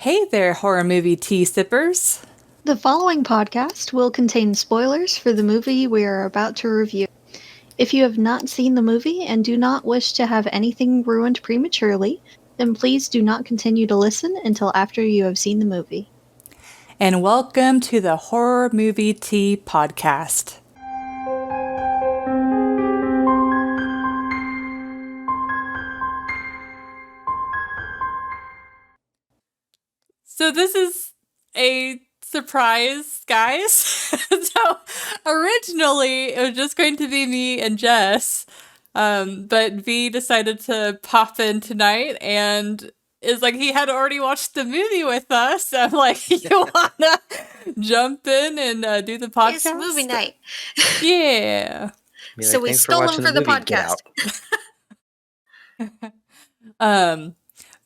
Hey there, horror movie tea sippers. The following podcast will contain spoilers for the movie we are about to review. If you have not seen the movie and do not wish to have anything ruined prematurely, then please do not continue to listen until after you have seen the movie. And welcome to the Horror Movie Tea Podcast. So this is a surprise, guys. So originally it was just going to be me and Jess, but V decided to pop in tonight and is like he had already watched the movie with us. I'm like, you wanna jump in and do the podcast? It's movie night. Yeah. So we stole him for the podcast.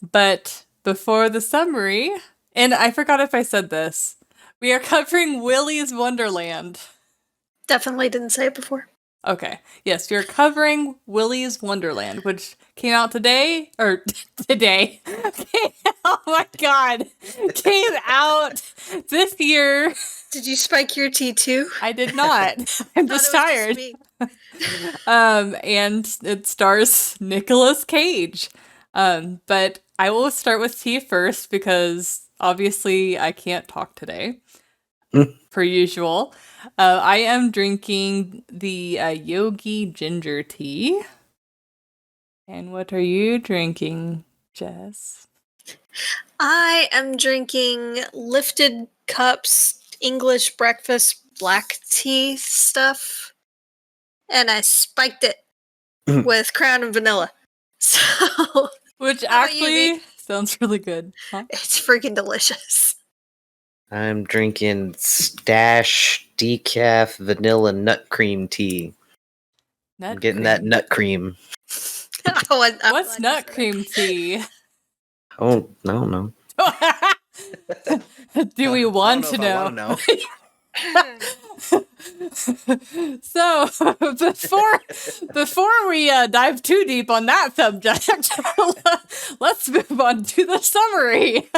But before the summary, and I forgot if I said this, we are covering Willy's Wonderland. Definitely didn't say it before. Okay. Yes, we are covering Willy's Wonderland, which came out today, or today. Oh my god. Came out this year. Did you spike your tea too? I did not. I'm just tired. And it stars Nicolas Cage. But I will start with tea first because obviously I can't talk today, per usual. I am drinking the Yogi ginger tea. And what are you drinking, Jess? I am drinking Lifted Cups English breakfast black tea stuff. And I spiked it with Crown and Vanilla. So, which actually sounds really good. Huh? It's freaking delicious. I'm drinking Stash Decaf Vanilla Nut Cream Tea. I'm getting that nut cream. What's nut cream tea? Oh, I don't know. Do we want to know? I want to know. So before we dive too deep on that subject, let's move on to the summary.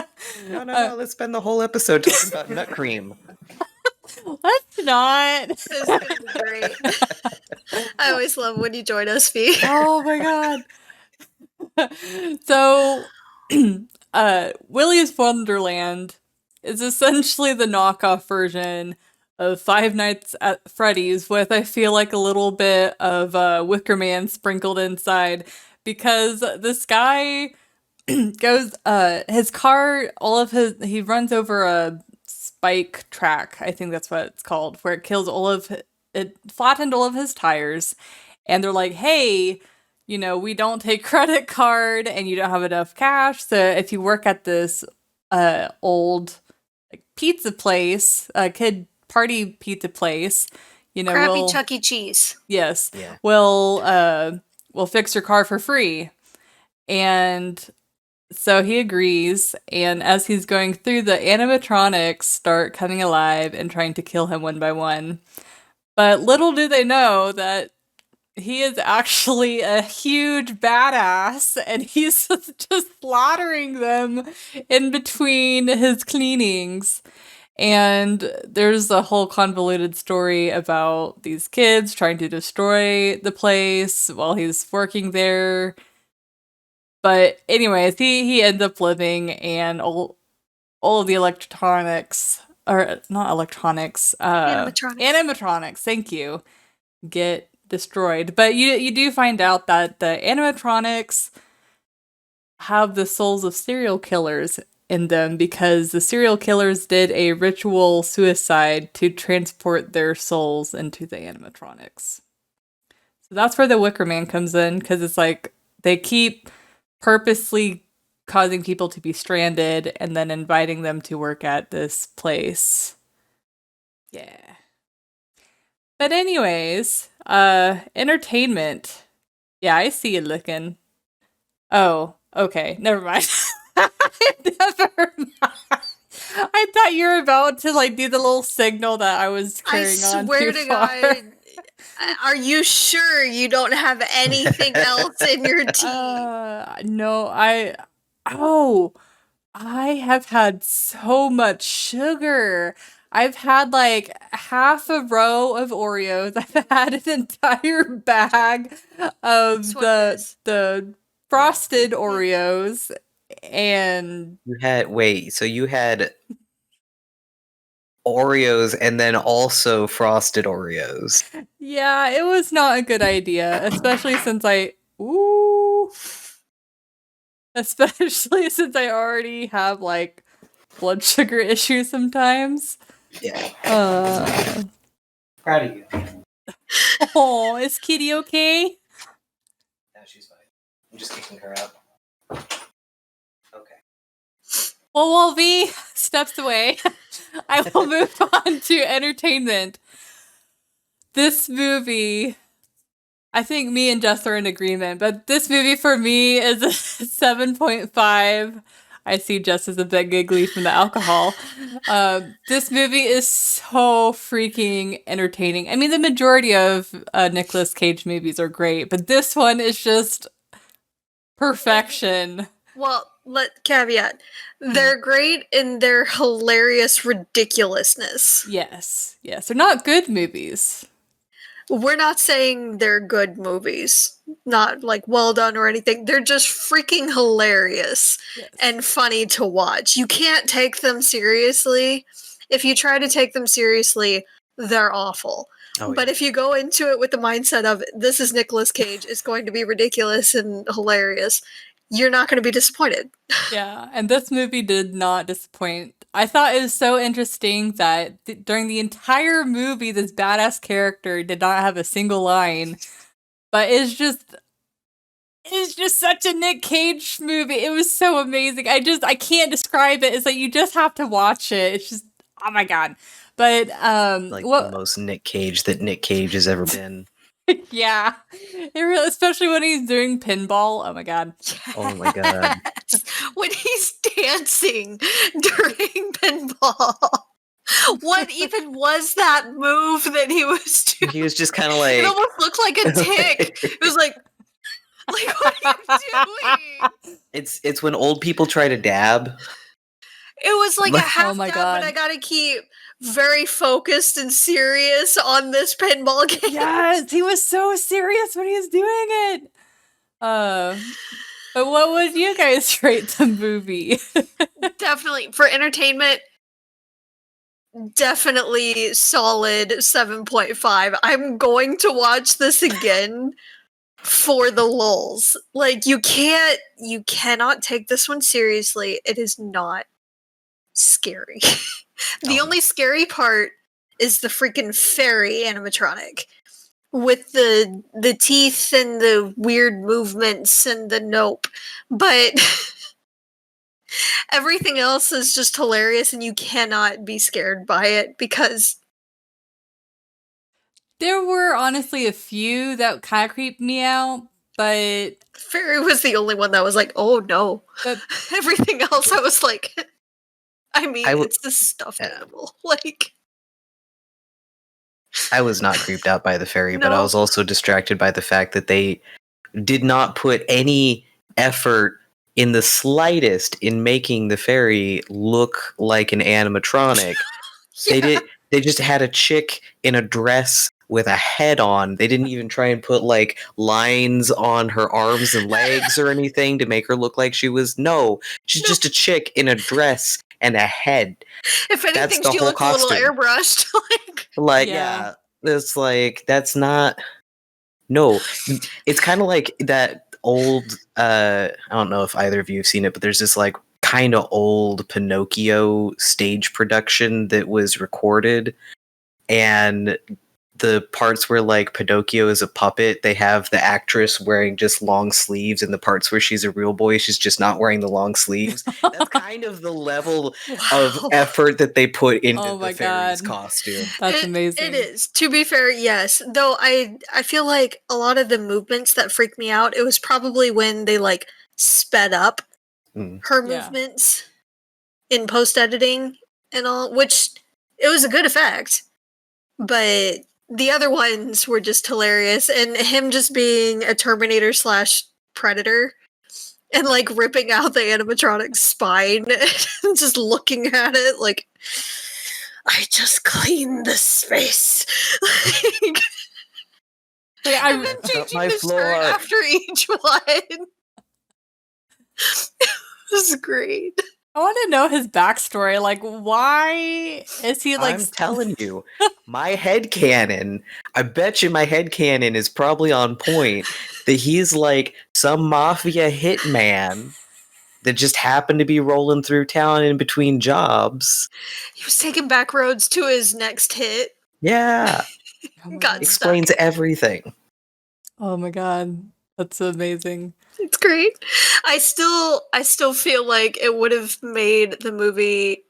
No. Let's spend the whole episode talking about nut cream. Let's not. This is gonna be great. I always love when you join us, Fee. Oh my god. So, Willy's Wonderland is essentially the knockoff version of Five Nights at Freddy's with, I feel like, a little bit of Wicker Man sprinkled inside, because this guy goes, his car, he runs over a spike track, I think that's what it's called, where it flattened all of his tires, and they're like, hey, you know, we don't take credit card and you don't have enough cash, so if you work at this old pizza place, kid party pizza place, you know, crappy Chuck E. Cheese. Yes. Yeah. We'll fix your car for free. And so he agrees, and as he's going through, the animatronics start coming alive and trying to kill him one by one. But little do they know that he is actually a huge badass, and he's just slaughtering them in between his cleanings. And there's a whole convoluted story about these kids trying to destroy the place while he's working there. But anyways, he ends up living, and all of the electronics, or not electronics, animatronics, thank you, get destroyed. But you do find out that the animatronics have the souls of serial killers in them, because the serial killers did a ritual suicide to transport their souls into the animatronics. So that's where the Wicker Man comes in, because it's like they keep purposely causing people to be stranded and then inviting them to work at this place. Yeah. But anyways, entertainment. Yeah, I see you looking. Oh, okay, never mind. Never mind. I thought you were about to do the little signal that I was carrying on. I swear to God. Are you sure you don't have anything else in your tea? No, I have had so much sugar. I've had like half a row of Oreos. I've had an entire bag of the frosted Oreos, and you had Oreos and then also frosted Oreos. yeah, it was not a good idea, especially since I already have like blood sugar issues sometimes. Yeah. Proud of you. Oh, is Kitty okay? No, she's fine. I'm just kicking her out. Okay. Well, while V steps away, I will move on to entertainment. This movie, I think me and Jess are in agreement, but this movie for me is a 7.5. I see Jess is a bit giggly from the alcohol. This movie is so freaking entertaining. I mean, the majority of Nicolas Cage movies are great, but this one is just perfection. Well, caveat. They're great in their hilarious ridiculousness. Yes. They're not good movies. We're not saying they're good movies, not like well done or anything. They're just freaking hilarious and funny to watch. You can't take them seriously. If you try to take them seriously, they're awful. But if you go into it with the mindset of this is Nicolas Cage, it's going to be ridiculous and hilarious, you're not going to be disappointed. Yeah, and this movie did not disappoint. I thought it was so interesting that during the entire movie, this badass character did not have a single line, but it's just such a Nick Cage movie. It was so amazing. I can't describe it. It's like you just have to watch it. It's just, oh my god. But the most Nick Cage that Nick Cage has ever been. Yeah, it really, especially when he's doing pinball. Oh my god. Oh my god. When he's dancing during pinball. What even was that move that he was doing? He was just kind of like... It almost looked like a tick. It was like what are you doing? It's when old people try to dab. It was like a half oh my dab, god. but I gotta keep very focused and serious on this pinball game. Yes, he was so serious when he was doing it. But what would you guys rate the movie? Definitely for entertainment. Definitely solid 7.5. I'm going to watch this again for the lulz. Like you cannot take this one seriously. It is not scary. The only scary part is the freaking fairy animatronic with the teeth and the weird movements and the nope. But everything else is just hilarious and you cannot be scared by it because there were honestly a few that kind of creeped me out, but fairy was the only one that was like, oh no. But everything else I was like, I mean, it's the stuffed animal. Like, I was not creeped out by the fairy, but I was also distracted by the fact that they did not put any effort in the slightest in making the fairy look like an animatronic. Yeah. They just had a chick in a dress with a head on. They didn't even try and put like lines on her arms and legs or anything to make her look like she's just a chick in a dress and a head. If anything, she looked a little airbrushed. Yeah. It's like, that's not... No. It's kind of like that old... I don't know if either of you have seen it, but there's this like kind of old Pinocchio stage production that was recorded, and the parts where like Pinocchio is a puppet, they have the actress wearing just long sleeves, and the parts where she's a real boy, she's just not wearing the long sleeves. That's kind of the level of effort that they put into the fairy's costume. That's amazing. It is. To be fair, yes. Though I feel like a lot of the movements that freaked me out, it was probably when they like sped up her movements in post-editing and all, which it was a good effect. But the other ones were just hilarious, and him just being a Terminator / Predator and like ripping out the animatronic spine and just looking at it like, I just cleaned the space. And then changing my the floor. shirt after each one. It was great. I want to know his backstory. Like, why is he like? I'm telling you, my headcanon, I bet you my headcanon is probably on point, that he's like some mafia hitman that just happened to be rolling through town in between jobs. He was taking back roads to his next hit. Yeah. Oh my Got God. Explains everything. Oh my God, that's amazing. It's great. I still feel like it would have made the movie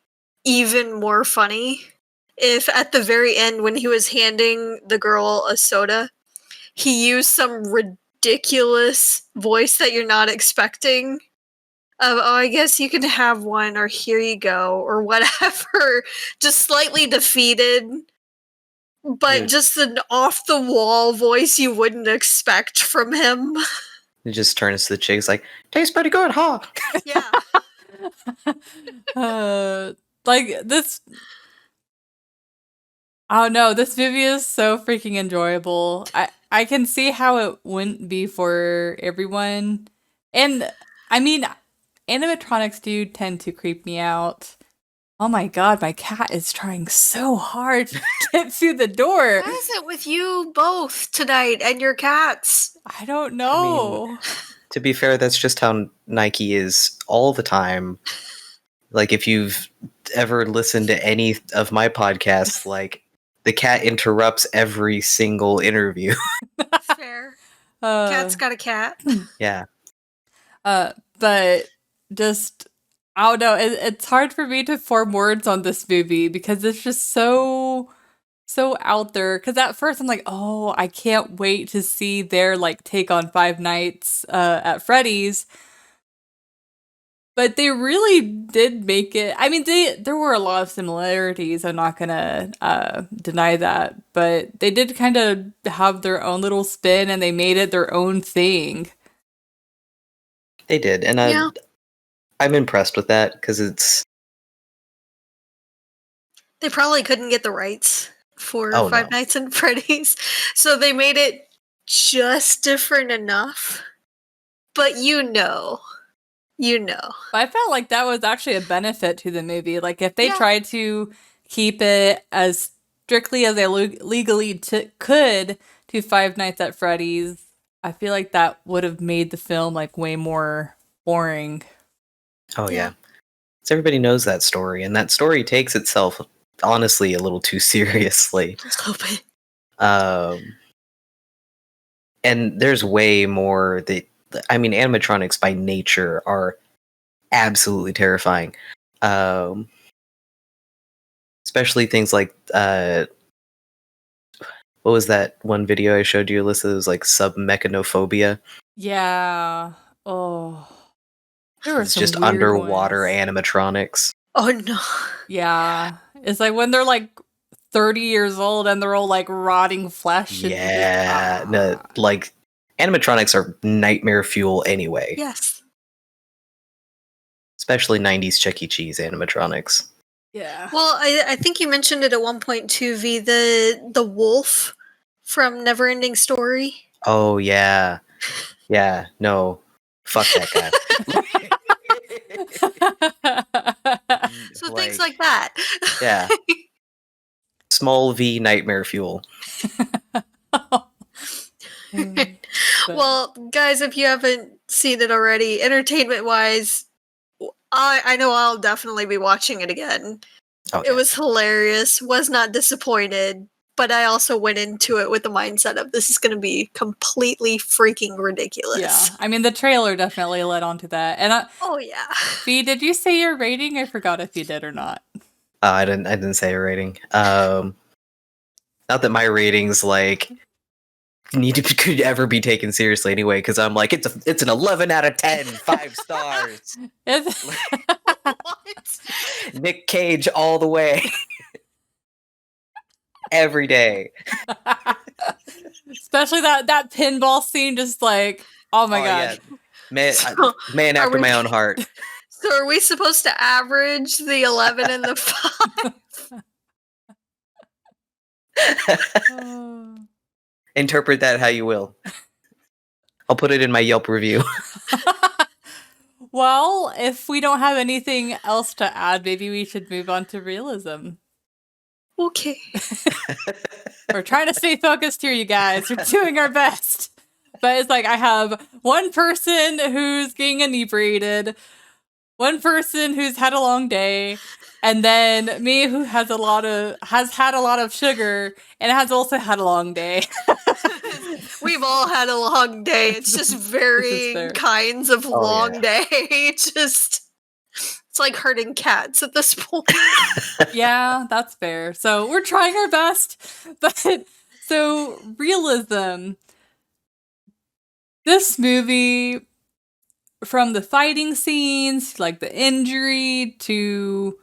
even more funny if at the very end when he was handing the girl a soda, he used some ridiculous voice that you're not expecting. Of, oh, I guess you can have one, or here you go, or whatever. Just slightly defeated, but Dude. just an off the wall voice you wouldn't expect from him. It just turns to the chick, it's like, tastes pretty good, huh? Yeah. Like this. Oh no, this movie is so freaking enjoyable. I can see how it wouldn't be for everyone. And I mean, animatronics do tend to creep me out. Oh my God, my cat is trying so hard to get through the door. What is it with you both tonight and your cats? I don't know. To be fair, that's just how Nike is all the time. Like, if you've ever listened to any of my podcasts, like, the cat interrupts every single interview. Fair. Cat's got a cat. Yeah. But just, I don't know. It's hard for me to form words on this movie because it's just so out there. Because at first I'm like, oh, I can't wait to see their like take on Five Nights at Freddy's. But they really did make it. I mean, there were a lot of similarities. I'm not gonna deny that, but they did kind of have their own little spin, and they made it their own thing. They did, and Yeah. I'm impressed with that, because it's... They probably couldn't get the rights for Oh, Five no. Nights at Freddy's, so they made it just different enough. But you know. But I felt like that was actually a benefit to the movie. Like, if they Yeah. tried to keep it as strictly as they legally could to Five Nights at Freddy's, I feel like that would have made the film like way more boring. Oh, Yeah. yeah. So everybody knows that story, and that story takes itself, honestly, a little too seriously. Just hope it. And there's way more that... I mean, animatronics by nature are absolutely terrifying. Especially things like... what was that one video I showed you, Alyssa? It was like submechanophobia. Yeah. Oh. There were It's some just weird underwater ones. animatronics. Oh no. Yeah. It's like when they're like 30 years old and they're all like rotting flesh. Yeah. No, like, animatronics are nightmare fuel anyway. Yes. Especially 90s Chuck E. Cheese animatronics. Yeah. Well, I think you mentioned it at one point too, V, the wolf from Neverending Story. Oh, yeah. Yeah, no. Fuck that guy. So things like that. Yeah. Small V nightmare fuel. Well, guys, if you haven't seen it already, entertainment-wise, I know I'll definitely be watching it again. Oh, It was hilarious. Was not disappointed, but I also went into it with the mindset of this is going to be completely freaking ridiculous. Yeah. I mean, the trailer definitely led on to that. And Oh yeah. V, did you say your rating? I forgot if you did or not. I didn't say a rating. Not that my ratings like could ever be taken seriously anyway, because I'm like, it's an 11 out of 10, 5 stars. What? Nick Cage all the way. Every day. Especially that pinball scene, just like, oh my god. Yeah. Man, So, man are after we- my own heart. So are we supposed to average the 11 and the 5? Oh. Interpret that how you will. I'll put it in my Yelp review. Well, if we don't have anything else to add, maybe we should move on to realism. Okay. We're trying to stay focused here, you guys. We're doing our best. But it's like I have one person who's getting inebriated, one person who's had a long day, and then me who has had a lot of sugar and has also had a long day. We've all had a long day. It's just varying fair. kinds of Oh, long yeah. day. It's like herding cats at this point. Yeah, that's fair. So we're trying our best. But so realism. This movie, from the fighting scenes, like the injury to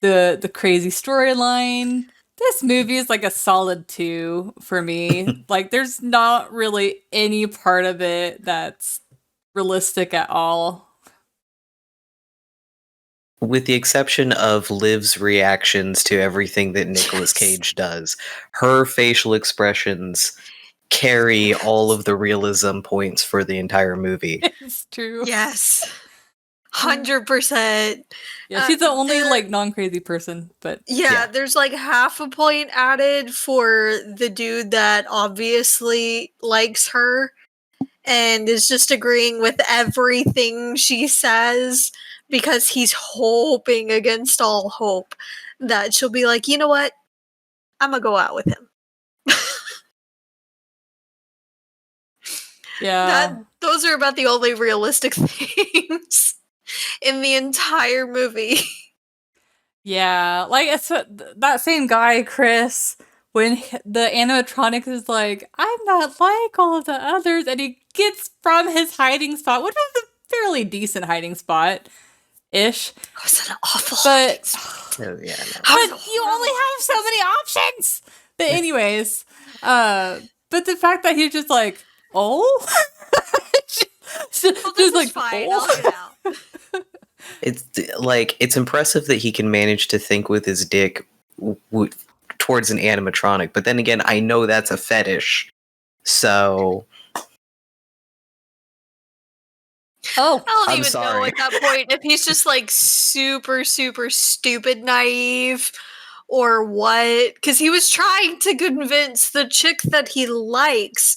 the crazy storyline, this movie is like a solid 2 for me. Like there's not really any part of it that's realistic at all. With the exception of Liv's reactions to everything that Nicolas Cage does, her facial expressions carry all of the realism points for the entire movie. It's true. Yes. 100%. Yeah, she's the only there- like non-crazy person, but Yeah, there's like half a point added for the dude that obviously likes her and is just agreeing with everything she says because he's hoping against all hope that she'll be like, you know what? I'm gonna go out with him. yeah. Those are about the only realistic things in the entire movie. Yeah, like it's that same guy, Chris, when the animatronic is like, I'm not like all of the others, and he gets from his hiding spot, which is a fairly decent hiding spot ish. That was an awful But, Oh, yeah, no. but you only have so many options. But anyways, but the fact that he's just like, oh, just like, fine. oh. I'll get out. It's like it's impressive that he can manage to think with his dick towards an animatronic, but then again, I know that's a fetish, so Oh, I don't I'm even know sorry. at that point if he's just like super, super stupid naive or what. Because he was trying to convince the chick that he likes,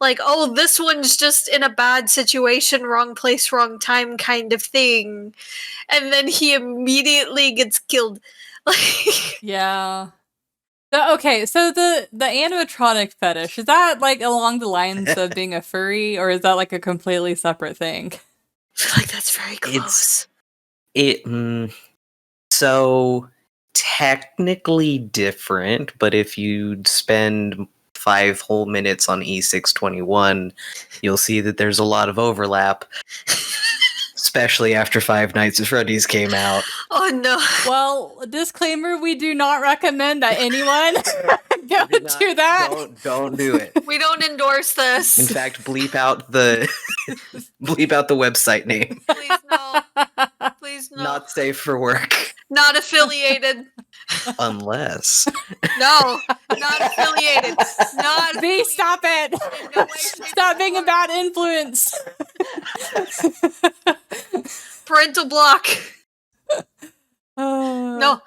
like, oh, this one's just in a bad situation, wrong place, wrong time kind of thing. And then he immediately gets killed. Like, yeah. Okay, so the animatronic fetish, is that like along the lines of being a furry, or is that like a completely separate thing? I feel like that's very close. So technically different, but if you spend 5 whole minutes on E621, you'll see that there's a lot of overlap, especially after Five Nights at Freddy's came out. Oh no. Well, disclaimer, we do not recommend that anyone go do that. Don't do it. We don't endorse this. In fact, bleep out the website name. Please no. Please no. Not safe for work. Not affiliated. Unless. No, not affiliated. Not B, affiliated. stop it! In no way, shape, Stop or being a form. bad influence. Parental block. No. No.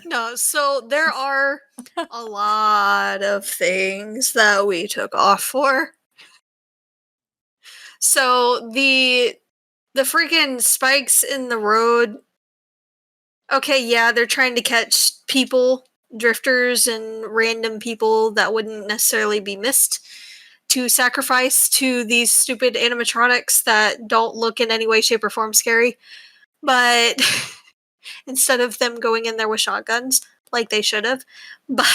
No, so there are a lot of things that we took off for. So the freaking spikes in the road. Okay, yeah, they're trying to catch people, drifters and random people that wouldn't necessarily be missed to sacrifice to these stupid animatronics that don't look in any way, shape, or form scary. But instead of them going in there with shotguns, like they should have. But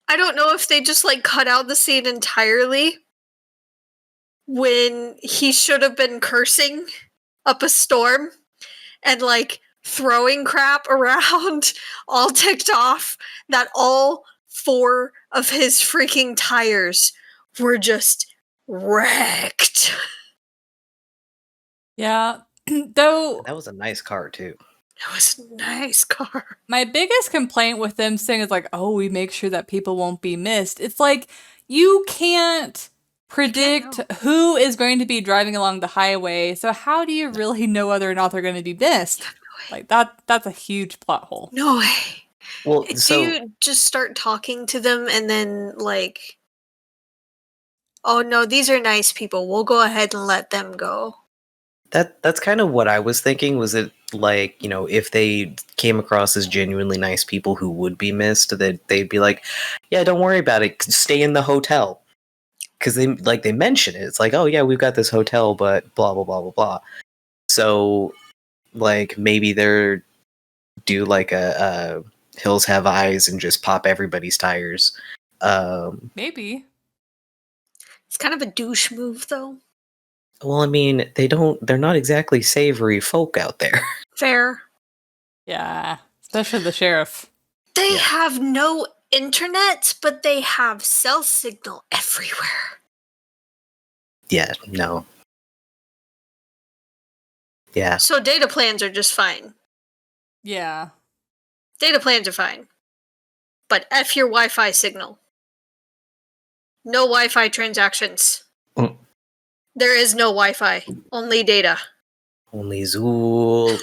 I don't know if they just like cut out the scene entirely when he should have been cursing up a storm and like throwing crap around, all ticked off, that all 4 of his freaking tires were just wrecked. Yeah. Though That was a nice car too. It was a nice car. my biggest complaint with them saying is like, oh, we make sure that people won't be missed. It's like you can't predict who is going to be driving along the highway. So how do you really know whether or not they're going to be missed? Like that's a huge plot hole. No way. Well, Do so you just start talking to them and then like, oh no, these are nice people. We'll go ahead and let them go. that's kind of what I was thinking. Was it like, you know, if they came across as genuinely nice people who would be missed, that they'd be like, yeah, don't worry about it. Stay in the hotel. Because they mention it. It's like, oh yeah, we've got this hotel, but blah blah blah blah blah. So like maybe they're do like a Hills Have Eyes and just pop everybody's tires. Maybe. It's kind of a douche move though. Well, I mean, they're not exactly savory folk out there. Fair. Yeah. Especially the sheriff. They Yeah. have no internet, but they have cell signal everywhere. Yeah, no. Yeah. So data plans are just fine. Yeah. Data plans are fine. But F your Wi-Fi signal. No Wi-Fi transactions. Mm. There is no Wi-Fi. Only data. Only Zool.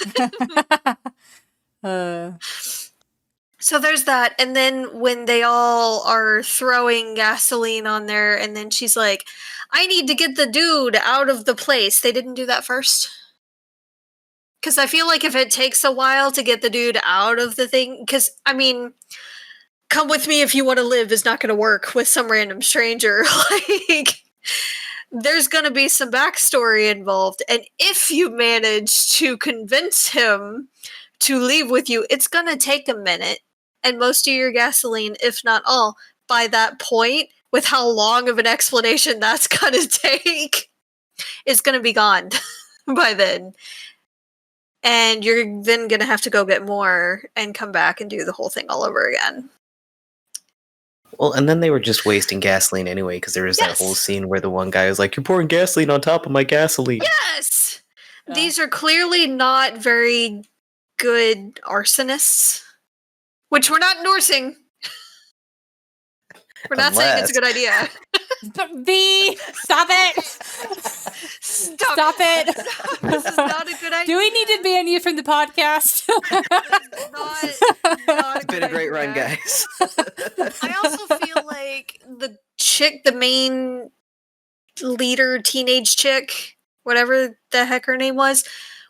So there's that. And then when they all are throwing gasoline on there, and then she's like, I need to get the dude out of the place. They didn't do that first? Because I feel like if it takes a while to get the dude out of the thing, because, I mean, come with me if you want to live is not going to work with some random stranger. Like, there's going to be some backstory involved. And if you manage to convince him to leave with you, it's going to take a minute. And most of your gasoline, if not all, by that point, with how long of an explanation that's going to take, is going to be gone by then. And you're then going to have to go get more and come back and do the whole thing all over again. Well, and then they were just wasting gasoline anyway, because there was that whole scene where the one guy was like, you're pouring gasoline on top of my gasoline. Yes! Yeah. These are clearly not very good arsonists, which we're not endorsing. We're not saying it's a good idea. V, stop it! Stop it! This is not a good idea. Do we need to ban you from the podcast? not It's been a great run, idea. guys. I also feel like the main leader, teenage chick, whatever the heck her name was,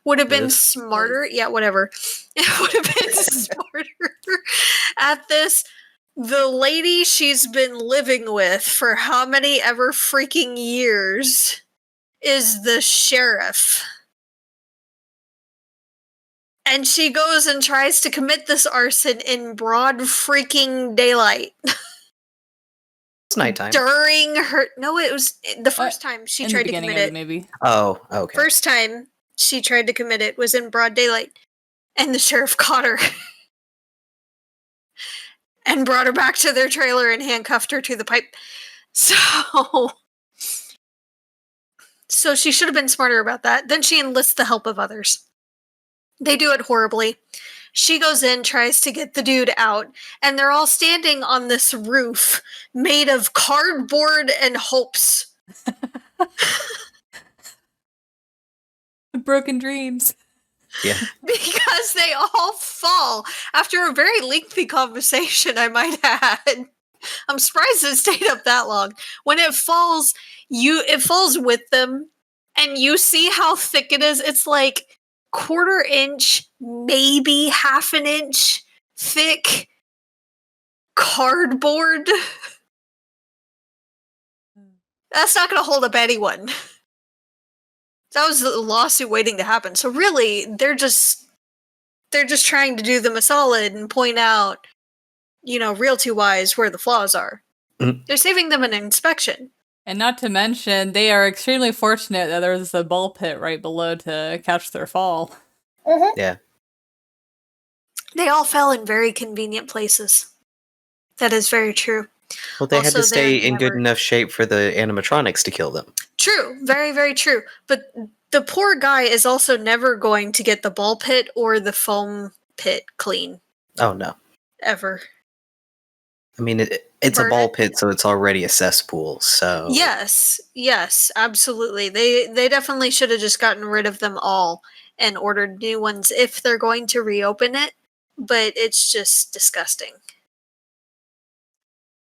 would have been Liz? smarter. Yeah, whatever. It would have been smarter at this. The lady she's been living with for how many ever freaking years is the sheriff. And she goes and tries to commit this arson in broad freaking daylight. It's nighttime. During her... No, it was the first time she In tried the to beginning commit of it. the movie. Oh, okay. First time she tried to commit it was in broad daylight. And the sheriff caught her. And brought her back to their trailer and handcuffed her to the pipe. So she should have been smarter about that. Then she enlists the help of others. They do it horribly. She goes in, tries to get the dude out, and they're all standing on this roof made of cardboard and hopes. Broken dreams. Yeah. Because they all fall after a very lengthy conversation, I might add. I'm surprised it stayed up that long. When it falls with them, and you see how thick it is. It's like 1/4 inch, maybe 1/2 inch thick cardboard. That's not going to hold up anyone. That was a lawsuit waiting to happen. So really, they're just trying to do them a solid and point out, realty-wise, where the flaws are. Mhm. They're saving them an inspection. And not to mention, they are extremely fortunate that there's a ball pit right below to catch their fall. Yeah. They all fell in very convenient places. That is very true. Well, they had Also, to stay they're in good never- enough shape for the animatronics to kill them. True. Very, very true. But the poor guy is also never going to get the ball pit or the foam pit clean. Oh, no. Ever. I mean, it's a ball pit, so it's already a cesspool, so... Yes, absolutely. They definitely should have just gotten rid of them all and ordered new ones if they're going to reopen it, but it's just disgusting.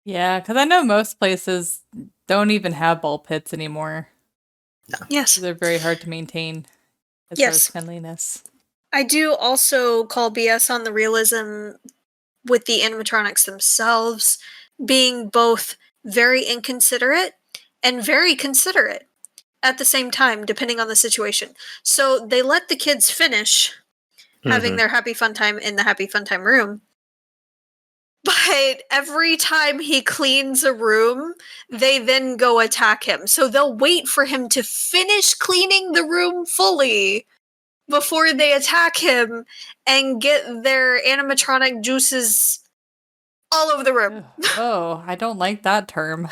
Yeah, because I know most places don't even have ball pits anymore. No. Yes. They're very hard to maintain as far as cleanliness. I do also call BS on the realism with the animatronics themselves being both very inconsiderate and very considerate at the same time, depending on the situation. So they let the kids finish having their happy fun time in the happy fun time room. But every time he cleans a room, they then go attack him. So they'll wait for him to finish cleaning the room fully before they attack him and get their animatronic juices all over the room. Oh, I don't like that term.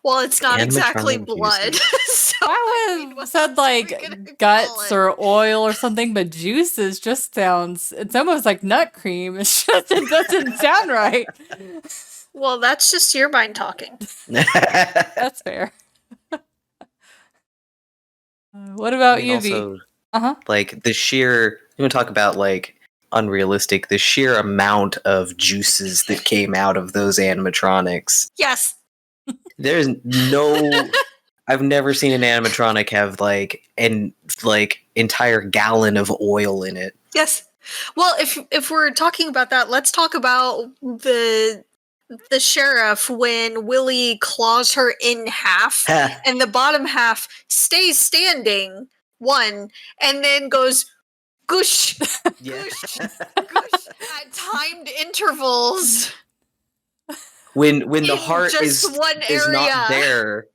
Well, it's not exactly Animatronic blood. juices. So, I would have said like guts or oil or something, but juices just sounds, it's almost like nut cream. It's just, it doesn't sound right. Well, that's just your mind talking. That's fair. What about you, V? Also, like, the sheer... You want to talk about, like, unrealistic, the sheer amount of juices that came out of those animatronics. Yes. There's no... I've never seen an animatronic have, like, an entire gallon of oil in it. Yes. Well, if we're talking about that, let's talk about the sheriff when Willy claws her in half and the bottom half stays standing, one, and then goes goosh, goosh, goosh at timed intervals. When the heart just is one area. not there.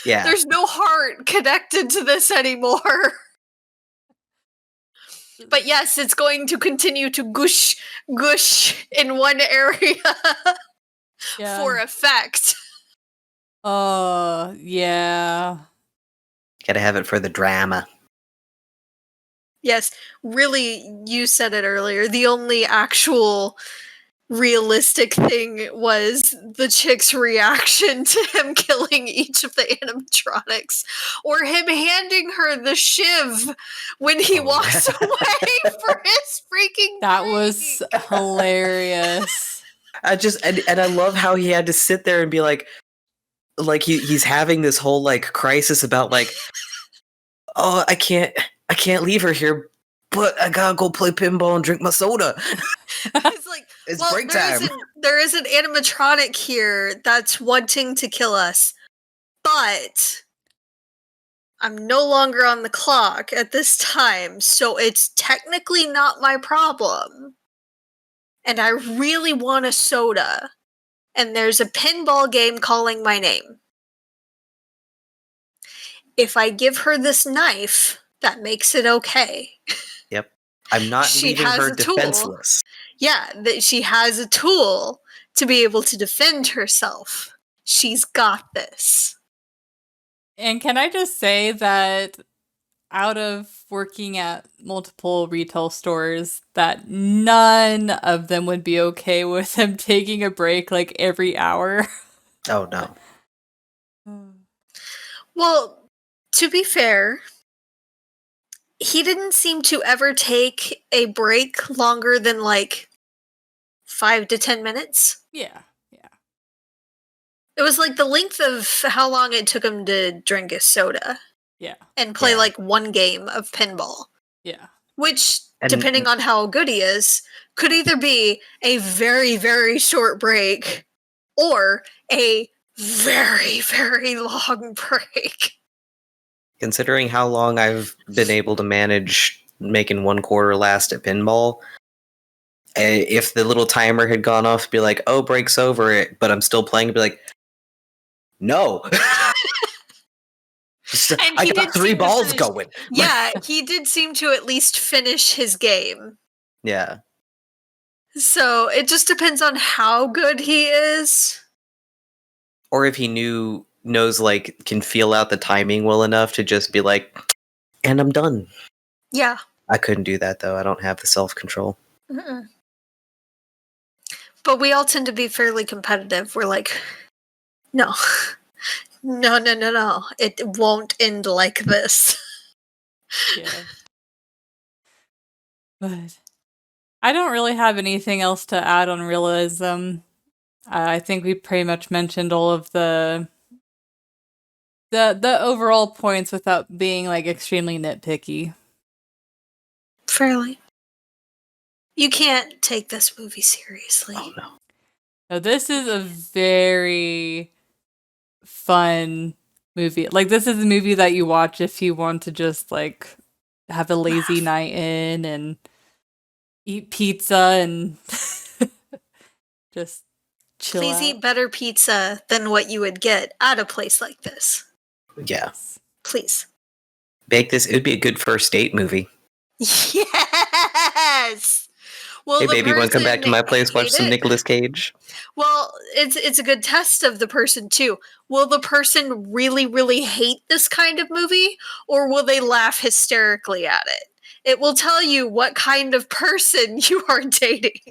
Yeah. There's no heart connected to this anymore. But yes, it's going to continue to goosh in one area for effect. Oh, yeah. Gotta have it for the drama. Yes, really, you said it earlier. The only actual realistic thing was the chick's reaction to him killing each of the animatronics, or him handing her the shiv when he walks away for his freaking That was hilarious. And I love how he had to sit there and be like he's having this whole like crisis about like, oh, I can't leave her here, but I gotta go play pinball and drink my soda. It's like, it's well, break time. There is an animatronic here that's wanting to kill us, but I'm no longer on the clock at this time, so it's technically not my problem. And I really want a soda, and there's a pinball game calling my name. If I give her this knife, that makes it okay. Yep. I'm not leaving her defenseless. Yeah, that she has a tool to be able to defend herself. She's got this. And can I just say that out of working at multiple retail stores, that none of them would be okay with him taking a break like every hour. Oh, no. Well, to be fair, he didn't seem to ever take a break longer than like 5 to 10 minutes. Yeah. It was like the length of how long it took him to drink a soda. Yeah. And play like one game of pinball. Yeah. Which, depending on how good he is, could either be a very, very short break or a very, very long break. Considering how long I've been able to manage making 1 quarter last at pinball, if the little timer had gone off, be like, oh, break's over, but I'm still playing, be like, no. I got 3 balls going. Yeah, he did seem to at least finish his game. Yeah. So it just depends on how good he is. Or if he knows, like, can feel out the timing well enough to just be like, and I'm done. Yeah. I couldn't do that, though. I don't have the self-control. Mm-mm. But we all tend to be fairly competitive. We're like, no. No. It won't end like this. Yeah. But I don't really have anything else to add on realism. I think we pretty much mentioned all of the overall points without being like extremely nitpicky. Fairly. You can't take this movie seriously. Oh, no. So this is a very fun movie. Like, this is a movie that you watch if you want to just like have a lazy night in and eat pizza and just chill Please out. eat better pizza than what you would get at a place like this. Yeah. Please. Bake this. It would be a good first date movie. Yes! Well, Hey, the baby, want to come back to my place, watch person some hate it. Nicolas Cage? Well, it's a good test of the person, too. Will the person really, really hate this kind of movie, or will they laugh hysterically at it? It will tell you what kind of person you are dating.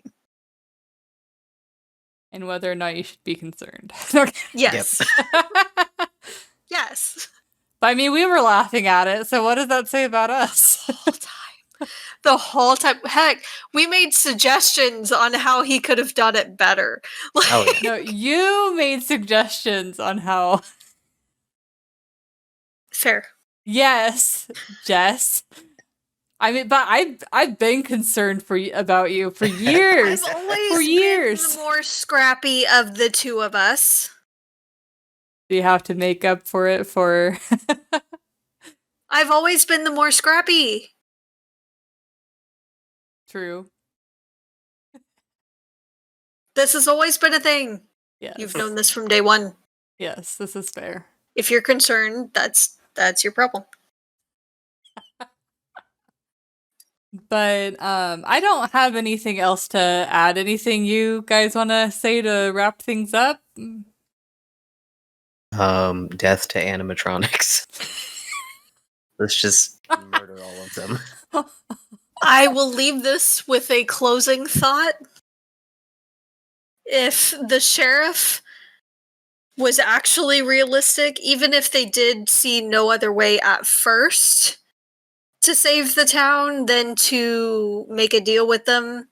And whether or not you should be concerned. Yes. Yes. But I mean, we were laughing at it, so what does that say about us? The whole time. Heck, we made suggestions on how he could have done it better. Oh, yeah. No, you made suggestions on how. Fair. Yes, Jess. I mean, but I've been concerned about you for years. I've always for years. been the more scrappy of the two of us. Do you have to make up for it for? I've always been the more scrappy. True. This has always been a thing. Yes. You've known this from day one. Yes, this is fair. If you're concerned, that's your problem. But I don't have anything else to add. Anything you guys want to say to wrap things up? Death to animatronics. Let's just murder all of them. I will leave this with a closing thought. If the sheriff was actually realistic, even if they did see no other way at first to save the town than to make a deal with them,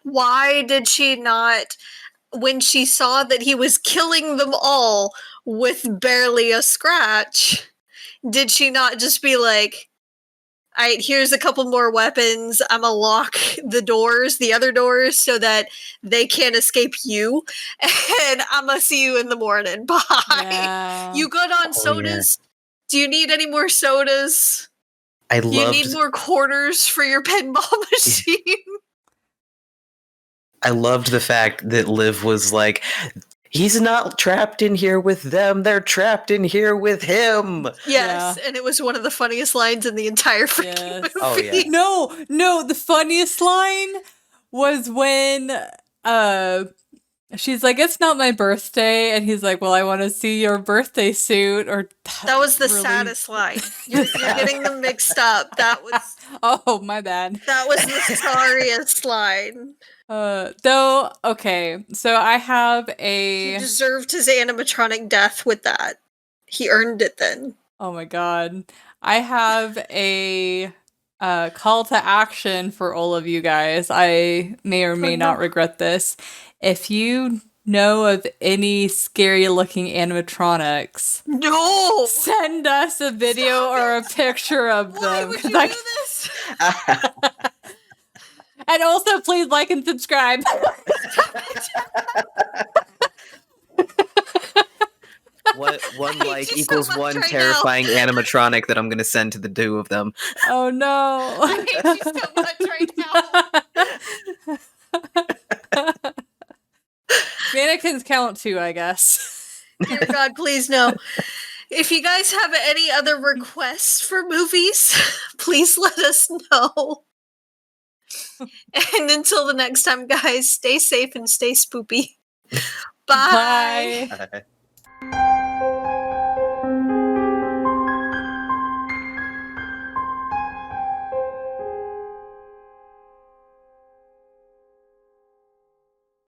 why did she not, when she saw that he was killing them all with barely a scratch, did she not just be like, alright, here's a couple more weapons, I'm gonna lock the other doors, so that they can't escape you, and I'm gonna see you in the morning, bye! Yeah. You good on sodas? Yeah. Do you need any more sodas? Do you need more quarters for your pinball machine? I loved the fact that Liv was like, he's not trapped in here with them, they're trapped in here with him. Yes, and it was one of the funniest lines in the entire freaking movie. Oh, yeah. No, the funniest line was when she's like, it's not my birthday, and he's like, well, I want to see your birthday suit. Or that was the saddest line. You're getting them mixed up. That was oh, my bad. That was the sorriest line. Though, okay, so I have He deserved his animatronic death with that. He earned it then. Oh my god. I have a call to action for all of you guys. I may or may not regret this. If you know of any scary looking animatronics, no, send us a video or a picture of them. Why would you do this? And also, please like and subscribe. One like equals so one terrifying animatronic that I'm going to send to the two of them. Oh no. I hate you so much right now. Mannequins count too, I guess. Dear God, please no. If you guys have any other requests for movies, please let us know. And until the next time, guys, stay safe and stay spoopy. Bye. Bye. Bye.